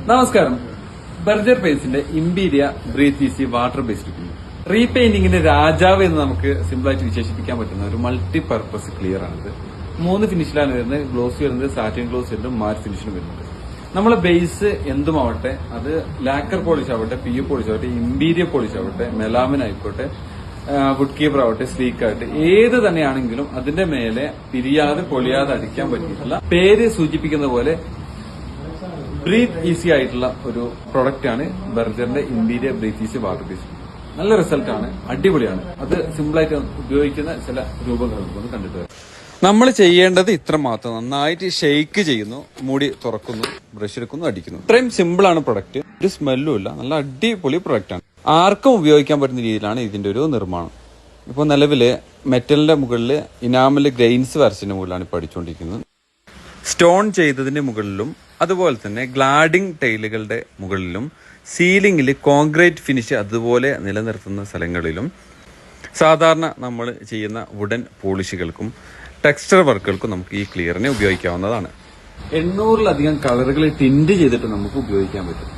നമസ്കാരം. ബർജർ പെയിന്റ്സിന്റെ Imperia breathe easy water based റീപെയിന്റിങ്ങിന്റെ രാജാവ് എന്ന് നമുക്ക് സിമ്പിളായിട്ട് വിശേഷിപ്പിക്കാൻ പറ്റുന്ന ഒരു മൾട്ടി പർപ്പസ് ക്ലിയർ ആണിത്. 3 ഫിനിഷിലാണ് വരുന്നത്. ഗ്ലോസ് വരുന്നത്, സാറ്റിൻ ഗ്ലോസ് വരുന്നത്, മാറ്റ് ഫിനിഷിലും വരുന്നുണ്ട്. നമ്മളെ ബേസ് എന്തുമാവട്ടെ, അത് ലാക്കർ പോളിഷ് ആവട്ടെ, പി യു പോളിഷ് ആവട്ടെ, ഇമ്പീരിയ പോളിഷ് ആവട്ടെ, മെലാമിൻ ആയിക്കോട്ടെ, വുഡ് കീപ്പർ ആവട്ടെ, സ്ലീക്ക് ആവട്ടെ, ഏത് തന്നെയാണെങ്കിലും അതിന്റെ മേലെ പിരിയാതെ പൊളിയാതെ അടിക്കാൻ പറ്റിയിട്ടുള്ള, പേര് സൂചിപ്പിക്കുന്ന പോലെ ബ്രീത്ത് ഈസി ആയിട്ടുള്ള ഒരു പ്രൊഡക്റ്റ് ആണ് ബർജറിന്റെ ഇമ്പീരിയ ബ്രീത്ത് ഈസി വാട്ടർ ബേസ്ഡ്. നല്ല റിസൾട്ടാണ്, അടിപൊളിയാണ്. അത് സിമ്പിളായിട്ട് ഉപയോഗിക്കുന്ന ചില രൂപങ്ങൾ നമുക്ക് കണ്ടിട്ട് വരാം. നമ്മൾ ചെയ്യേണ്ടത് ഇത്ര മാത്രം: നന്നായിട്ട് ഷെയ്ക്ക് ചെയ്യുന്നു, മൂടി തുറക്കുന്നു, ബ്രഷ് എടുക്കുന്നു, അടിക്കുന്നു. ഇത്രയും സിമ്പിൾ ആണ് പ്രൊഡക്റ്റ്. ഒരു സ്മെല്ലും ഇല്ല, നല്ല അടിപൊളി പ്രൊഡക്റ്റ് ആണ്. ആർക്കും ഉപയോഗിക്കാൻ പറ്റുന്ന രീതിയിലാണ് ഇതിന്റെ ഒരു നിർമ്മാണം. ഇപ്പോൾ നിലവില് മെറ്റലിന്റെ മുകളിൽ ഇനാമൽ ഗ്രെയിൻസ് വരച്ചതിന്റെ മുകളിലാണ് ഇപ്പോൾ അടിച്ചുകൊണ്ടിരിക്കുന്നത്. സ്റ്റോൺ ചെയ്തതിന്റെ മുകളിലും അതുപോലെ തന്നെ ഗ്ലാഡിംഗ് ടൈലുകളുടെ മുകളിലും സീലിംഗിൽ കോൺക്രീറ്റ് ഫിനിഷ് അതുപോലെ നിലനിർത്തുന്ന സ്ഥലങ്ങളിലും സാധാരണ നമ്മൾ ചെയ്യുന്ന വുഡൻ പോളിഷുകൾക്കും ടെക്സ്ചർ വർക്കുകൾക്കും നമുക്ക് ഈ ക്ലിയറിനെ ഉപയോഗിക്കാവുന്നതാണ്. 800-ലധികം കളറുകൾ ടിൻറ്റ് ചെയ്തിട്ട് നമുക്ക് ഉപയോഗിക്കാൻ പറ്റും.